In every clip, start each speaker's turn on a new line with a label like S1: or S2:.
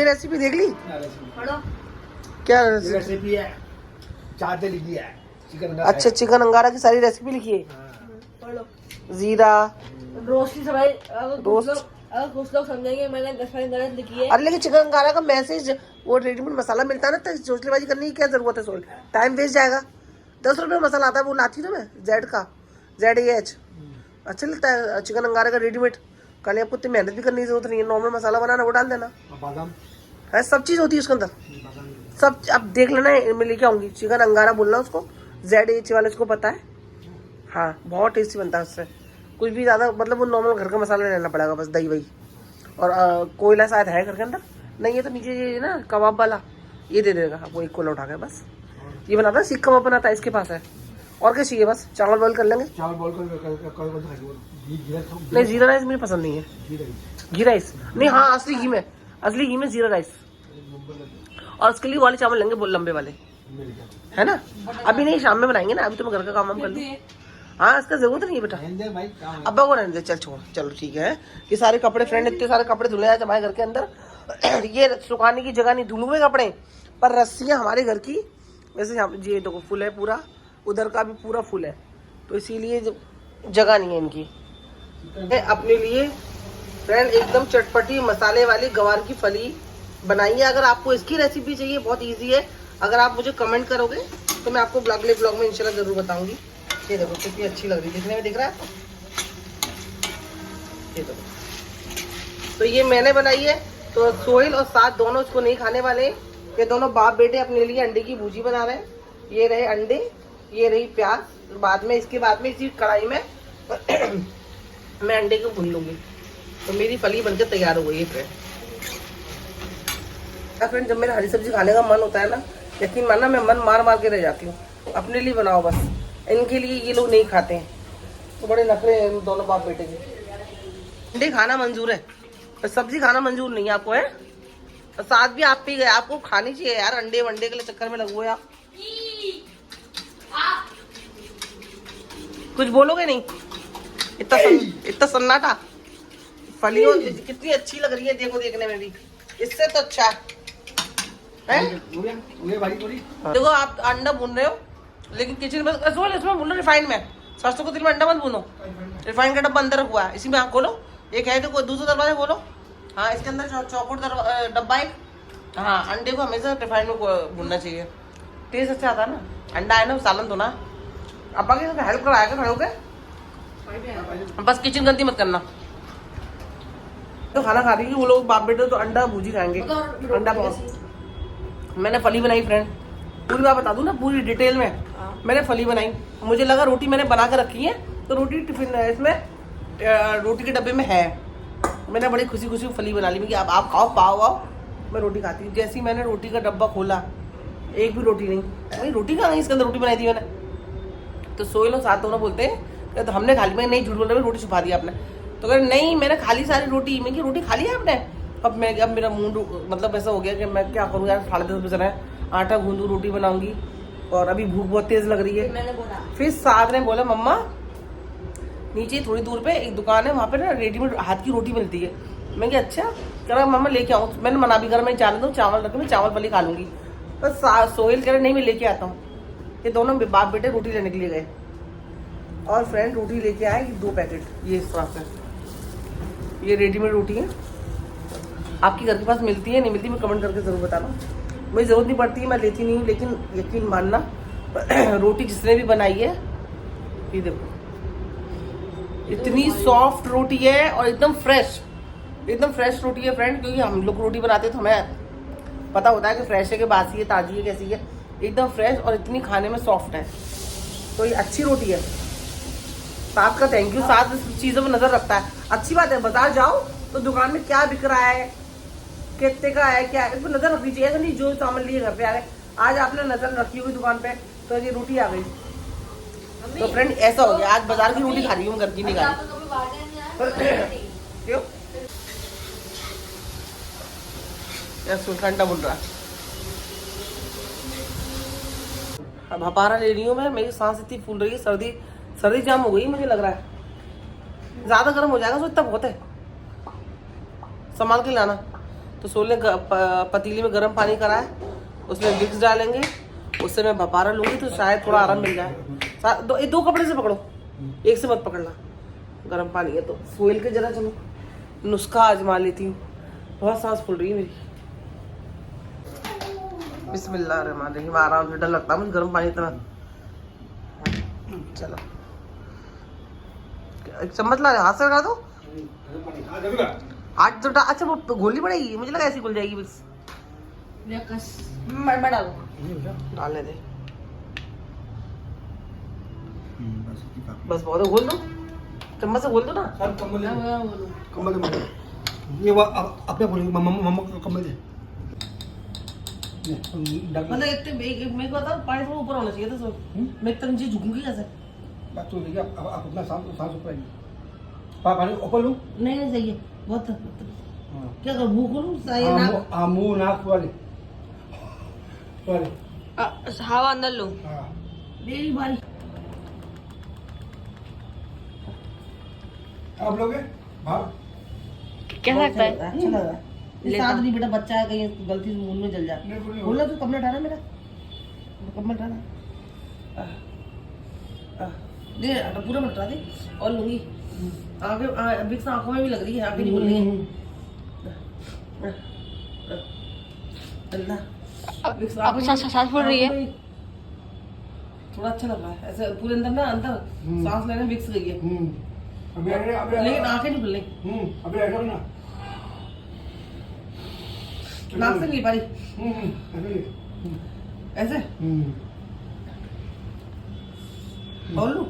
S1: Recipe देख ली?
S2: पढ़ो।
S1: क्या
S3: रेसिपी है, चाहते लिखी है चिकन।
S1: अच्छा, चिकन अंगारा की सारी रेसिपी लिखी है।
S2: पढ़ो।
S1: जीरा
S2: रोस्ट की सफाई
S1: रोस्ट।
S2: अगर कुछ लोग समझेंगे मैंने दफाई गलत लिखी है।
S1: अरे लेकिन चिकन अंगारा का मैसेज, वो रेडीमेड मसाला मिलता है ना, तो चोचलेबाजी करने की क्या जरूरत है? सोल टाइम वेस्ट जाएगा। 10 रुपये मसाला आता है, वो लाती ना मैं, जेड का, ZAH। अच्छा लगता है चिकन अंगारा का रेडीमेड। कल आपको इतनी मेहनत भी करने की जरूरत नहीं है, नॉर्मल मसाला बनाना, वो डाल देना
S3: बादाम
S1: है, सब चीज़ होती है उसके अंदर, सब। अब देख लेना, मैं लेके आऊंगी चिकन अंगारा, बोलना उसको, ZAH वाले उसको पता है। हाँ, बहुत टेस्टी बनता है उससे। कुछ भी ज़्यादा मतलब वो नॉर्मल घर का मसाला लेना पड़ेगा, बस दही वही। और कोयला शायद है घर के अंदर, नहीं है तो नीचे ये ना कबाब वाला, ये दे देगा आपको, एक कोयला उठा के बस। ये बनाता है, सीख कबाब बनाता है, इसके पास है। और क्या चाहिए? बस चावल बॉईल कर लेंगे।
S3: चावल बॉईल कर
S1: नहीं, जीरा राइस मुझे पसंद नहीं है। घी राइस नहीं, हाँ असली घी में जीरा राइस। और उसके लिए वाले चावल लेंगे, लंबे वाले, है ना? अभी नहीं, शाम में बनाएंगे ना, अभी तो मैं घर का काम कर लूँ। हाँ, इसका जरूरत नहीं है बेटा, अब्बा को रहने दे। चल छोड़, चलो ठीक है। ये सारे कपड़े फ्रेंड, इतने सारे कपड़े धुले आज हमारे घर के अंदर। ये सुखाने की जगह नहीं, धुले हुए कपड़े, पर रस्सियाँ हमारे घर की। वैसे ये देखो फुल है पूरा, उधर का भी पूरा फुल है, तो इसीलिए जगह नहीं है इनकी। अपने लिए फ्रेंड एकदम चटपटी मसाले वाली गवार की फली बनाइए। अगर आपको इसकी रेसिपी चाहिए, बहुत इजी है। अगर आप मुझे कमेंट करोगे तो मैं आपको अगले ब्लॉग में इंशाल्लाह जरूर बताऊंगी। ये देखो कितनी अच्छी लग रही है, दिखने में दिख रहा है? ये देखो, तो ये मैंने बनाई है। तो सोहिल और साथ दोनों इसको नहीं खाने वाले। ये दोनों बाप बेटे अपने लिए अंडे की भुर्जी बना रहे हैं। ये रहे अंडे, ये रही प्याज। बाद में, इसके बाद में इसी कढ़ाई में मैं अंडे को भून लूंगी, तो मेरी फली बनकर तैयार हो गई है फ्रेंड। जब मेरा हरी सब्जी खाने का मन होता है ना, यकीन मानना मैं मन मार मार के रह जाती हूँ। अपने लिए बनाओ बस, इनके लिए ये लोग नहीं खाते हैं, तो बड़े नखरे हैं दोनों बाप बेटे के। अंडे खाना मंजूर है, पर सब्जी खाना मंजूर नहीं है आपको, है? और साथ भी आप पी गए, आपको खानी चाहिए यार। अंडे वंडे के लिए चक्कर में लग हुए आप। कुछ बोलोगे नहीं? इतना सन्नाटा। फलियों कितनी अच्छी लग रही है, देखो देखने में भी, इससे तो अच्छा है। देखो आप अंडा भून रहे हो, लेकिन किचन में इसमें भूनो रिफाइंड में। सरसों को तेल में अंडा मत भूनो, रिफाइंड का डब्बा अंदर रखा है, इसी में आप खोलो। एक है तो दूसरा दरवाजा खोलो। हाँ, इसके अंदर चौकोर डब्बा है। हाँ, अंडे को हमेशा रिफाइंड में भूनना चाहिए, टेस्ट अच्छा आता है ना। अंडा है ना, सालन तो ना। अब बाकी हेल्प कराया कर खड़े होके, बस किचन गंदी मत करना। तो खाना खा रही है वो लोग बाप बेटे, तो अंडा भुजी खाएंगे। अंडा बहुत मैंने फली बनाई फ्रेंड, पूरी बात बता दूं ना, पूरी डिटेल में। मैंने फली बनाई, मुझे लगा रोटी मैंने बना कर रखी है, तो रोटी टिफिन इसमें रोटी के डब्बे में है। मैंने बड़ी खुशी खुशी फली बना ली। अब आप खाओ, पाओ आओ, मैं रोटी खाती हूँ। जैसे ही मैंने रोटी का डब्बा खोला, एक भी रोटी नहीं। भाई रोटी कहाँ गई? इसके अंदर रोटी बनाई थी मैंने। तो सोए लोग साथ दोनों बोलते हैं तो हमने खा ली। मैं नहीं, झूठ बोल रहा, रोटी छुपा दी आपने। तो कह नहीं, मैंने खा ली सारी रोटी। मैं कि रोटी खा ली है आपने? अब मेरा मूड मतलब ऐसा हो गया कि मैं क्या करूँ यार, 10:30 बज रहे हैं, आटा गूंदूँ, रोटी बनाऊंगी, और अभी भूख बहुत तेज लग रही है।
S2: मैंने बोला,
S1: फिर साथ ने बोला मम्मा नीचे थोड़ी दूर पे एक दुकान है, वहाँ पे ना रेडीमेड हाथ की रोटी मिलती है। मैं क्या अच्छा, कह रहा मम्मा लेके आऊँ। मैंने मना भी कर, मैं जाने दो, चावल रखे, मैं चावल वाली खा लूंगी। बस सोहेल कह रहे नहीं मैं लेके आता हूँ। ये दोनों बाप बेटे रोटी लेने के लिए गए, और फ्रेंड रोटी लेके आए 2 पैकेट। ये इस तरह से ये रेडीमेड रोटी है। आपके घर के पास मिलती है नहीं मिलती, मैं कमेंट करके ज़रूर बताना। मुझे ज़रूरत नहीं पड़ती है, मैं लेती नहीं हूँ, लेकिन यकीन मानना रोटी जिसने भी बनाई है, ये देखो इतनी सॉफ्ट रोटी है और एकदम फ्रेश रोटी है फ्रेंड। क्योंकि हम लोग रोटी बनाते हैं तो हमें पता होता है कि फ्रेश है कि बासी है, ताज़ी है, कैसी है। एकदम फ्रेश और इतनी खाने में सॉफ्ट है, तो ये अच्छी रोटी है। साथ का थैंक यू, साथ चीज़ों में नज़र रखता है, अच्छी बात है। बाजार जाओ तो दुकान में क्या बिक रहा है, कितने का है, क्या है, इसको नज़र रखनी चाहिए। ऐसा नहीं जो सामान लिए घर पे आ गए। आज आपने नज़र रखी होगी दुकान पे, तो ये रोटी आ गई। तो फ्रेंड ऐसा हो गया, आज बाजार की रोटी खा रही हूँ, घर की नहीं खा रही। क्यों? ठंडा बोल रहा। अब हपारा ले रही हूँ मैं, मेरी सांस इतनी फूल रही है, सर्दी जाम हो गई मुझे लग रहा है। ज्यादा गर्म हो जाएगा तो इतना बहुत है, संभाल के लाना। तो सोल ने पतीली में गर्म पानी करा है, उसमें विक्स डालेंगे, उससे मैं भपारा लूँगी तो शायद थोड़ा आराम मिल जाए। दो कपड़े से पकड़ो, एक से मत पकड़ना, गर्म पानी है। तो सोल के जरा चलो नुस्खा आजमा लेती हूँ, बहुत सांस फूल रही है मेरी। बिस्मिल्लाहिर्रहमानिर्रहीम। आराम से, डर लगता है मुझे गर्म पानी इतना। चलो एक चम्मच ला, हाथ से लगा दो, हाथ तो अच्छा वो गोली पड़ेगी, मुझे लगा ऐसी घुल जाएगी। बस मैं डालू, डालने दे, बस बहुत घोल दो, चम्मच से घोल दो ना।
S3: कम्बल ये वो अपने मम्मा को कम्बल दे।
S1: मतलब इतने मेरे को बता, पानी थोड़ा ऊपर होना चाहिए था सो मैं इतना नीचे झुकूंगी कैसे?
S3: बात तो देखिए, अब अपना सांस ऊपर आएगी। पानी ऊपर लूं?
S1: नहीं सही है बहुत। क्या कर, मुंह खोलूं? सही है ना,
S3: मुंह नाक वाले
S2: हवा अंदर लो।
S1: मेरी बारी।
S3: अब लोगे बाहर?
S2: कैसा लगता है?
S1: अच्छा लग रहा है। साथ नहीं बेटा, बच्चा है, कहीं गलती से मुंह में जल जाए। बोला तू कमला उठाना मेरा, कमला उठाना दे, पूरा मटरा दे। और लूंगी आगे, विक्स आंखों में भी लग रही है, आगे नहीं खुल रही है।
S2: अब सांस फूल रही है,
S1: थोड़ा अच्छा लग रहा है ऐसे पूरे अंदर ना, अंदर सांस लेने में विक्स गई है, लेकिन आंखें नहीं खुल रही।
S3: अभी ऐसा ना
S1: नाक से नहीं पारी ऐसे बोल लूं?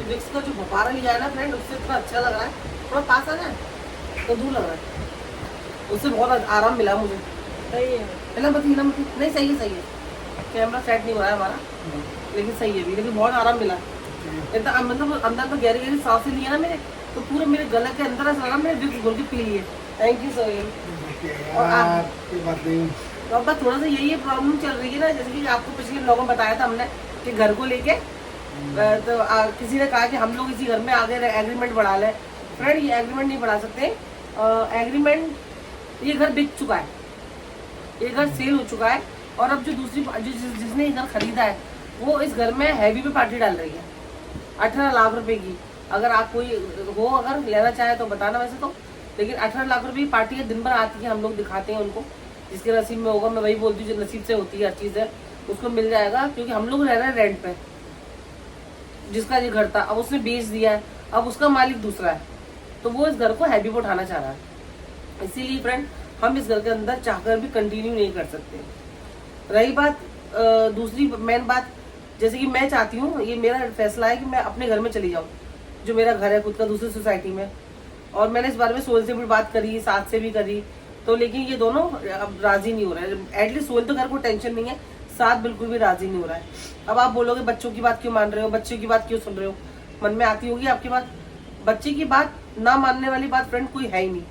S1: विक्स का जो भपारा लिया है ना फ्रेंड, उससे इतना अच्छा लग रहा है। थोड़ा पास आ जाए तो दूर लग रहा है, उससे बहुत आराम मिला मुझे।
S2: सही है।
S1: नहीं सही है, सही है। कैमरा सेट नहीं हो रहा है हमारा, लेकिन सही है भी, लेकिन बहुत आराम मिला। इतना मतलब अंदर तो गहरी गहरी सांसें ली है ना मेरे, तो पूरे मेरे गले के अंदर ऐसा लगा मैंने विक्स घोल के पी लिए। Thank you Sohail. तो अब थोड़ा सा यही प्रॉब्लम चल रही है ना, जैसे कि आपको पिछले लोगों में बताया था हमने कि घर को लेके तो किसी ने कहा कि हम लोग इसी घर में आगे एग्रीमेंट बढ़ा लें। फ्रेंड ये एग्रीमेंट नहीं बढ़ा सकते। एग्रीमेंट, ये घर बिक चुका है, ये घर सेल हो चुका है, और अब जो दूसरी जिसने ये घर खरीदा है वो इस घर में हैवी पे पार्टी डाल रही है 18 लाख रुपए की। अगर आप कोई हो, अगर लेना चाहे तो बताना। वैसे तो लेकिन 18 लाख रुपए की पार्टी है, दिन भर आती है, हम लोग दिखाते हैं उनको, जिसके नसीब में होगा। मैं वही बोलती हूँ जो नसीब से होती है हर चीज़ है, उसको मिल जाएगा। क्योंकि हम लोग रह रहे हैं रेंट पे, जिसका ये घर था अब उसने बेच दिया है, अब उसका मालिक दूसरा है, तो वो इस घर को हैवी पे उठाना चाह रहा है। इसीलिए फ्रेंड हम इस घर के अंदर चाहकर भी कंटिन्यू नहीं कर सकते। रही बात दूसरी मेन बात, जैसे कि मैं चाहती हूँ, ये मेरा फैसला है कि मैं अपने घर में चली जाऊँ, जो मेरा घर है खुद का, दूसरी सोसाइटी में। और मैंने इस बारे में सोहेल से भी बात करी, साथ से भी करी, तो लेकिन ये दोनों अब राजी नहीं हो रहे हैं। एटलीस्ट सोहेल तो घर को टेंशन नहीं है, साथ बिल्कुल भी राजी नहीं हो रहा है। अब आप बोलोगे बच्चों की बात क्यों मान रहे हो, बच्चों की बात क्यों सुन रहे हो, मन में आती होगी आपकी बात। बच्चे की बात ना मानने वाली बात फ्रेंड कोई है ही नहीं।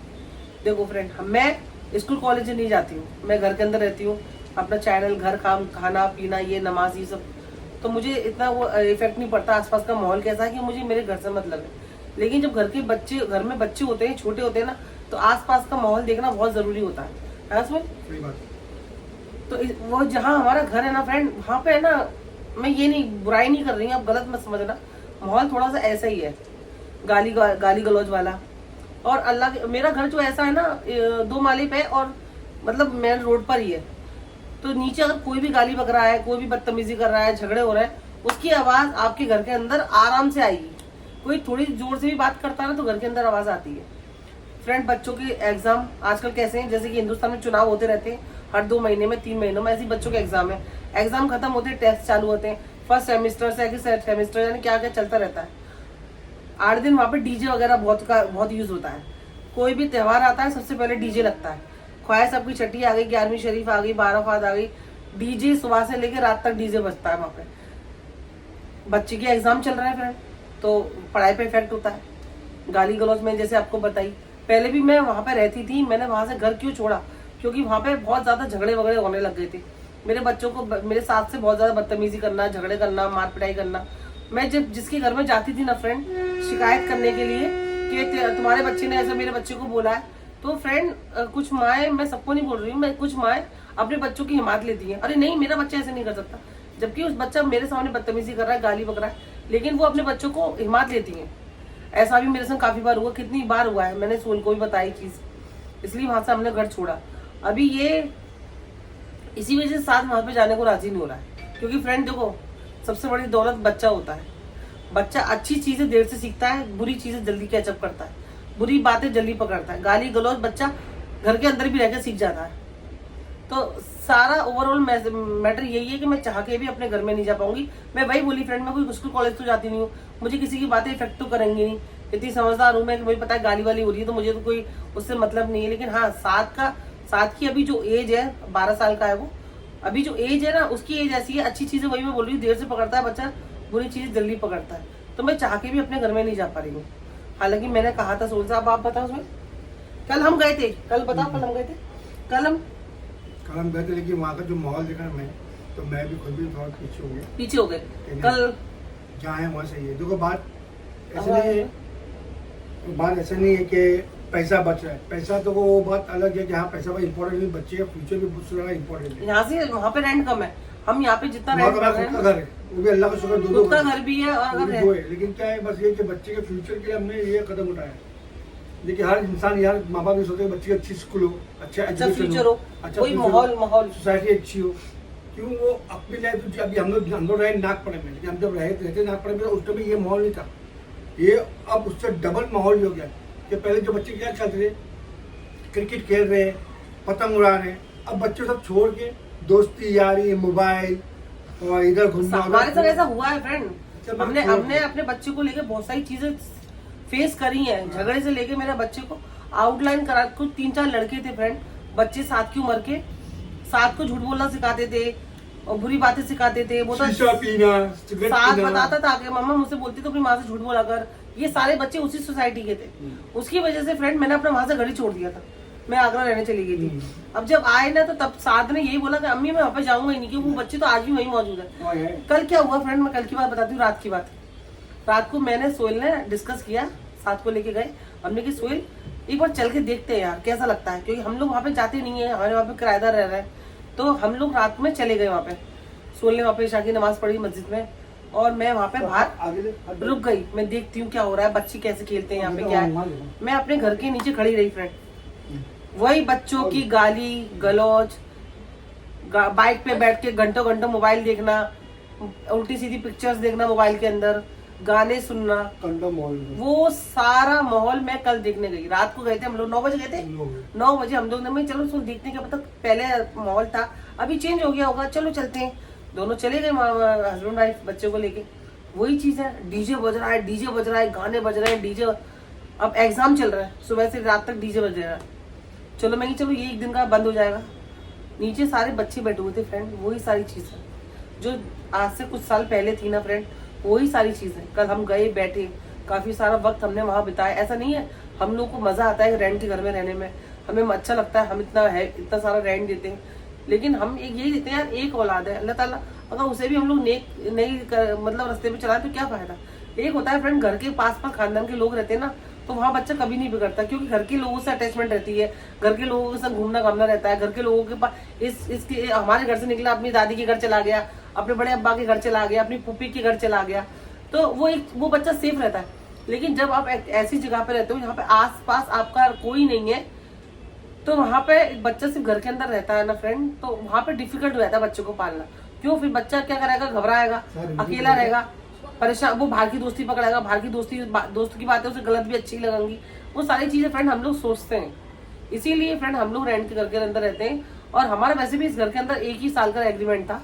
S1: देखो फ्रेंड, मैं स्कूल कॉलेज नहीं जाती हूँ, मैं घर के अंदर रहती हूँ, अपना चैनल, घर, काम, खाना पीना, ये नमाज, ये सब, तो मुझे इतना वो इफेक्ट नहीं पड़ता आसपास का माहौल कैसा है, कि मुझे मेरे घर से मतलब है। लेकिन जब घर में बच्चे होते हैं, छोटे होते हैं ना, तो आसपास का माहौल देखना बहुत जरूरी होता है उसमें। तो वो जहाँ हमारा घर है ना फ्रेंड, वहाँ पे है ना, मैं ये नहीं बुराई नहीं कर रही हूँ, आप गलत मत समझना, माहौल थोड़ा सा ऐसा ही है, गाली गलौज वाला। और अल्लाह, मेरा घर जो ऐसा है ना, 2 माले पे, और मतलब मेन रोड पर ही है, तो नीचे अगर कोई भी गाली बक रहा है, कोई भी बदतमीजी कर रहा है, झगड़े हो रहे हैं, उसकी आवाज आपके घर के अंदर आराम से आएगी। कोई थोड़ी जोर से भी बात करता है ना, तो घर के अंदर आवाज आती है। फ्रेंड बच्चों के एग्जाम आजकल कैसे हैं, जैसे कि हिंदुस्तान में चुनाव होते रहते हैं हर 2 महीने में, 3 महीनों में, ऐसे बच्चों के एग्जाम है। एग्जाम खत्म होते हैं, टेस्ट चालू होते हैं, फर्स्ट सेमेस्टर, सेकंड सेमेस्टर, यानी क्या क्या चलता रहता है। 8 दिन वहाँ पे डीजे वगैरह बहुत यूज होता है। कोई भी त्यौहार आता है, सबसे पहले डीजे लगता है। ख्वाहिश सबकी छठी आ गई, 11वीं शरीफ आ गई, 12 आ गई, डीजे सुबह से लेकर रात तक डीजे बजता है वहाँ पे। बच्चे के एग्जाम चल रहे हैं फ्रेंड, तो पढ़ाई पे इफेक्ट होता है। गाली गलौज में जैसे आपको बताई, पहले भी मैं वहाँ पे रहती थी, मैंने वहाँ से घर क्यों छोड़ा, क्योंकि वहाँ पे बहुत ज्यादा झगड़े वगड़े होने लग गए थे। मेरे बच्चों को मेरे साथ से बहुत ज्यादा बदतमीजी करना, झगड़े करना, मार पिटाई करना। मैं जब जिसके घर में जाती थी ना फ्रेंड शिकायत करने के लिए कि तुम्हारे बच्चे ने ऐसा मेरे बच्चे को बोला है, तो फ्रेंड कुछ माएँ, मैं सबको नहीं बोल रही हूँ, मैं कुछ माएँ अपने बच्चों की हिमायत लेती है। अरे नहीं, मेरा बच्चा ऐसे नहीं कर सकता, जबकि उस बच्चा मेरे सामने बदतमीजी कर रहा है, गाली बक रहा है, लेकिन वो अपने बच्चों को हिमायत लेती है। ऐसा भी मेरे संग काफी बार हुआ, कितनी बार हुआ है, मैंने सोन को भी बताई चीज, इसलिए वहां से हमने घर छोड़ा। अभी ये इसी वजह से साथ वहां पे जाने को राजी नहीं हो रहा है, क्योंकि फ्रेंड देखो सबसे बड़ी दौलत बच्चा होता है। बच्चा अच्छी चीजें देर से सीखता है, बुरी चीजें जल्दी कैचअप करता है, बुरी बातें जल्दी पकड़ता है। गाली गलौज बच्चा घर के अंदर भी रहकर सीख जाता है। तो सारा ओवरऑल मैटर यही है कि मैं चाह के भी अपने घर में नहीं जा पाऊंगी। मैं वही बोली फ्रेंड, मैं कोई स्कूल कॉलेज तो जाती नहीं हूँ, मुझे किसी की बातें इफेक्ट तो करेंगी नहीं, इतनी समझदार हूँ मैं कि मुझे पता है गाली वाली हो रही है तो मुझे तो कोई उससे मतलब नहीं है। लेकिन हाँ, साथ की अभी जो एज है 12 साल का है, वो अभी जो एज है ना उसकी एज ऐसी है, अच्छी चीजें वही मैं बोल रही हूँ देर से पकड़ता है बच्चा, बुरी चीज जल्दी पकड़ता है। तो मैं चाह के भी अपने घर में नहीं जा पा रही हूँ। हालांकि मैंने कहा था सोल साहब, आप बताओ उसमें, कल हम गए थे, कल बताओ कल हम गए थे, कल हम
S3: गए थे, लेकिन वहाँ का जो माहौल देखा मैं, तो मैं भी खुद भी थोड़ा पीछे हो गया।
S1: कल
S3: जहाँ है वहाँ सही है। देखो बात ऐसे नहीं है, बात ऐसा नहीं है कि पैसा बच रहा है, पैसा तो वो बात अलग है कि हाँ पैसा बहुत इम्पोर्टेंट है, बच्चे का फ्यूचर भी बहुत ज्यादा इम्पोर्टेंट है।
S1: यहाँ से वहाँ पे रेंट कम है, हम यहाँ पे जितना रेंट कर रहे हैं,
S3: घर है वो भी अल्लाह का शुक्र, दो
S1: का घर भी है और घर है।
S3: लेकिन क्या है बस ये कि बच्चे के फ्यूचर के लिए हमने ये कदम उठाया। देखिए हर इंसान यार, माँ बाप भी सोचते हैं बच्चे की अच्छी स्कूल हो, अच्छा
S1: फ्यूचर हो,
S3: अच्छा
S1: कोई माहौल
S3: सोसाइटी अच्छी हो। क्यों वो अपनी लाइफ, अभी हम लोग रहे नागपड़े में, लेकिन हम जब रहते नागपड़े में उस टाइम ये माहौल नहीं था। ये अब उससे डबल माहौल हो गया कि पहले जो बच्चे क्या खेलते थे, क्रिकेट खेल रहे हैं, पतंग उड़ा रहे हैं, अब बच्चे सब छोड़ के दोस्ती यारी, मोबाइल और इधर घूमना।
S1: हमारे साथ ऐसा हुआ है फ्रेंड, हमने अपने बच्चे को लेके बहुत सारी चीजें फेस करी है। झगड़े से लेके मेरे बच्चे को आउटलाइन करा, कुछ 3-4 लड़के थे फ्रेंड, बच्चे साथ की उम्र के, साथ को झूठ बोलना सिखाते थे और बुरी बातें सिखाते थे। वो तो साथ बताता था कि मम्मा मुझसे बोलती तो अपनी माँ से झूठ बोला कर। ये सारे बच्चे उसी सोसाइटी के थे। उसकी वजह से फ्रेंड मैंने अपना वहां से घर ही छोड़ दिया था, मैं आगरा रहने चली गई थी। अब जब आए ना तो तब साथ ने यही बोला कि अम्मी मैं वहाँ पे जाऊंगा ही नहीं, क्योंकि वो बच्चे तो आज भी वहीं मौजूद है। कल क्या हुआ फ्रेंड, मैं कल की बात बताती हूँ, रात की बात। रात को मैंने सोहेल ने डिस्कस किया, साथ को लेके गए, हमने की सोहेल एक बार चल के देखते हैं यार कैसा लगता है, क्योंकि हम लोग वहाँ पे जाते नहीं है, हमारे वहाँ पे किराएदार रह रहे हैं। तो हम लोग रात में चले गए वहाँ पे, सोहेल ने वहाँ पे ईशा की नमाज पढ़ी मस्जिद में, और मैं वहाँ पे बाहर रुक गई। मैं देखती हूँ क्या हो रहा है, बच्चे कैसे खेलते हैं यहाँ पे, क्या है। मैं अपने घर के नीचे खड़ी रही फ्रेंड, वही बच्चों की गाली गलौज, बाइक पे बैठ के घंटों घंटों मोबाइल देखना, उल्टी सीधी पिक्चर्स देखना मोबाइल के अंदर, गाने सुनना, वो सारा माहौल मैं कल देखने गई। रात को गए थे हम लोग, 9 बजे गए थे, 9 बजे हम लोग ने चलो सुन देखने का, पता पहले माहौल था अभी चेंज हो गया होगा, चलो चलते हैं। दोनों चले गए हस्बैंड वाइफ बच्चे को लेके। वही चीज है, डीजे बज रहा है, गाने बज रहे हैं, डीजे। अब एग्जाम चल रहा है, सुबह से रात तक डीजे बज रहा है। चलो मैं चलो ये एक दिन का बंद हो जाएगा। नीचे सारे बच्चे बैठे हुए थे फ्रेंड, वही सारी चीज है जो आज से कुछ साल पहले थी ना फ्रेंड, वही सारी चीजें। कल हम गए बैठे, काफी सारा वक्त हमने वहां बिताया। ऐसा नहीं है, हम लोग को मजा आता है रेंट के घर में रहने में, हमें अच्छा लगता है, हम इतना सारा रेंट देते हैं, लेकिन हम एक यही देते हैं यार, एक औलाद है, अल्लाह ताला अगर उसे भी हम लोग मतलब रास्ते पे चलाए तो क्या फायदा। एक होता है फ्रेंड, घर के पास खानदान के लोग रहते हैं ना, तो वहाँ बच्चा कभी नहीं बिगड़ता, क्योंकि घर के लोगों से अटैचमेंट रहती है, घर के लोगों के साथ घूमना घामना रहता है, घर के लोगों के पास इसके हमारे घर से निकला अपनी दादी के घर चला गया, अपने बड़े अब्बा के घर चला गया, अपनी पुप्पी के घर चला गया, तो वो बच्चा सेफ रहता है। लेकिन जब आप ऐसी जगह पे रहते हो जहाँ पे आस पास आपका कोई नहीं है, तो वहाँ पे बच्चा सिर्फ घर के अंदर रहता है ना फ्रेंड, तो वहाँ पे डिफिकल्ट हो जाता है बच्चे को पालना। क्यों, फिर बच्चा क्या करेगा, घबराएगा, अकेला रहेगा, परेशान, वो बाहर की दोस्ती पकड़ेगा, बाहर की दोस्त की बातें उसे गलत भी अच्छी लगेंगी, वो सारी चीजें फ्रेंड हम लोग सोचते हैं। इसीलिए फ्रेंड हम लोग रेंट के घर के अंदर रहते हैं। और हमारा वैसे भी इस घर के अंदर 1 ही साल का एग्रीमेंट था,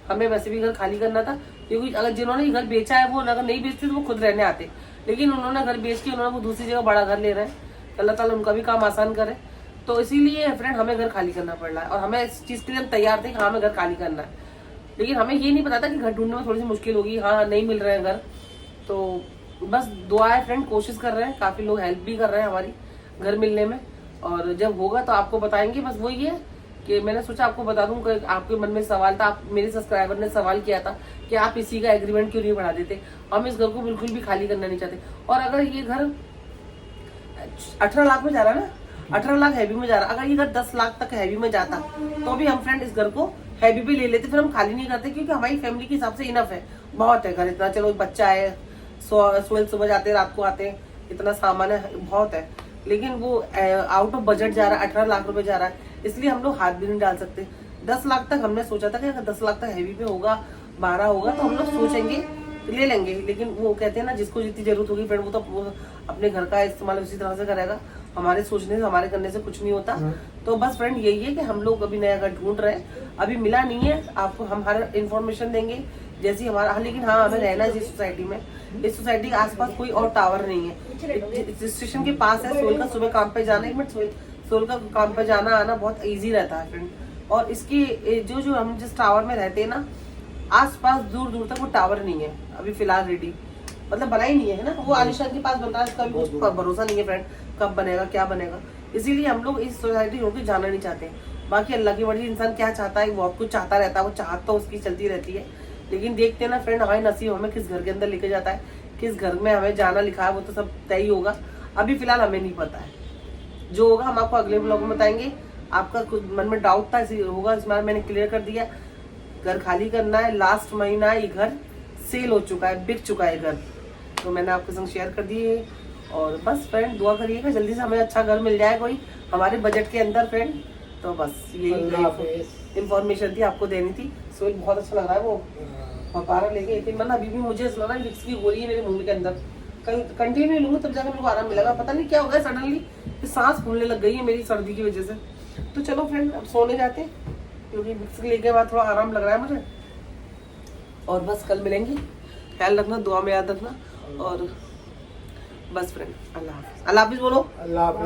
S1: हमें वैसे भी घर खाली करना था, क्योंकि अगर जिन्होंने घर बेचा है वो अगर नहीं बेचते तो वो खुद रहने आते, लेकिन उन्होंने घर बेच के उन्होंने वो दूसरी जगह बड़ा घर ले रहे हैं, अल्लाह ताला उनका भी काम आसान करे। तो इसीलिए फ्रेंड हमें घर खाली करना पड़ रहा है, और हमें इस चीज के लिए हम तैयार थे कि हाँ हमें घर खाली करना है, लेकिन हमें ये नहीं पता था कि घर ढूंढने में थोड़ी सी मुश्किल होगी, हाँ नहीं मिल रहे हैं घर। तो बस दुआ है फ्रेंड, कोशिश कर रहे हैं, काफी लोग हेल्प भी कर रहे हैं हमारी घर मिलने में, और जब होगा तो आपको बताएंगे। बस वही है कि मैंने सोचा आपको बता दूं कि आपके मन में सवाल था, आप मेरे सब्सक्राइबर ने सवाल किया था कि आप इसी का एग्रीमेंट क्यों नहीं बढ़ा देते। हम इस घर को बिल्कुल भी खाली करना नहीं चाहते। और अगर ये घर 18 लाख में जा रहा है ना, 18 लाख हैवी में जा रहा, अगर ये घर 10 लाख तक हैवी में जाता तो भी हम फ्रेंड इस घर को हैवी पे ले लेते, फिर हम खाली नहीं करते, क्योंकि हमारी फैमिली के हिसाब से इनफ है, बहुत है घर इतना। चलो एक बच्चा है, सुबह जाते हैं रात को आते हैं, इतना सामान है, बहुत है। लेकिन वो आउट ऑफ बजट जा रहा है, 18 लाख रुपए जा रहा है, इसलिए हम लोग हाथ भी नहीं डाल सकते। 10 लाख तक हमने सोचा था कि अगर 10 लाख तक हैवी पे होगा, 12 होगा तो हम लोग सोचेंगे ले लेंगे। लेकिन वो कहते हैं ना, जिसको जितनी जरूरत होगी फ्रेंड वो तो अपने घर का इस्तेमाल उसी तरह से करेगा। हमारे सोचने से, हमारे करने से कुछ नहीं होता। तो बस फ्रेंड यही है कि हम लोग अभी नया घर ढूंढ रहे हैं, अभी मिला नहीं है। आपको हम हर इन्फॉर्मेशन देंगे जैसी हमारा। लेकिन हाँ, हमें रहना है इस सोसाइटी में। इस सोसाइटी के आसपास कोई और टावर नहीं है, स्टेशन के पास है। सोल का सुबह काम पे जाना, एक मिनट, सोल का काम पे जाना आना बहुत ईजी रहता है फ्रेंड। और इसकी जो हम जिस टावर में रहते हैं ना, आसपास दूर दूर तक वो टावर नहीं है अभी फिलहाल रेडी, मतलब बना ही नहीं है ना। वो आलिशान के पास बन रहा है, इसका भी कुछ भरोसा नहीं है फ्रेंड, कब बनेगा क्या बनेगा। इसीलिए हम लोग इस सोसाइटी होकर जाना नहीं चाहते। बाकी अल्लाह की मर्जी, इंसान क्या चाहता है, बहुत कुछ चाहता रहता है, वो चाहत तो उसकी चलती रहती है। लेकिन देखते हैं ना फ्रेंड, हमारे नसीब हमें किस घर के अंदर लेके जाता है, किस घर में हमें जाना लिखा है, वो तो सब तय ही होगा। अभी फिलहाल हमें नहीं पता है, जो होगा हम आपको अगले ब्लॉग में बताएंगे। आपका कुछ मन में डाउट था, इसी होगा, इस बार मैंने क्लियर कर दिया। घर खाली करना है, लास्ट महीना ये घर सेल हो चुका है, बिक चुका है घर, तो मैंने आपके संग शेयर कर दिए। और बस फ्रेंड दुआ करिएगा जल्दी से हमें अच्छा घर मिल जाए कोई हमारे बजट के अंदर फ्रेंड। तो बस यही इंफॉर्मेशन थी, आपको देनी थी। सोच बहुत अच्छा लग रहा है वो पकारा लेके, लेकिन मैं अभी भी मुझे ऐसा लग रहा है विक्स की गोली है मेरे मुंह के अंदर, कंटिन्यू लूंगी तब जाकर मेरे को आराम मिलेगा। पता नहीं क्या हो गया सडनली, सांस फूलने लग गई है मेरी सर्दी की वजह से। तो चलो फ्रेंड अब सोने जाते हैं, क्योंकि विक्स लेके बाद थोड़ा आराम लग रहा है मुझे। और बस कल मिलेंगे, ख्याल रखना, दुआ में याद रखना। और बस फ्रेंड अल्लाह हाफिज। अल्लाह हाफिज बोलो।
S3: अल्लाह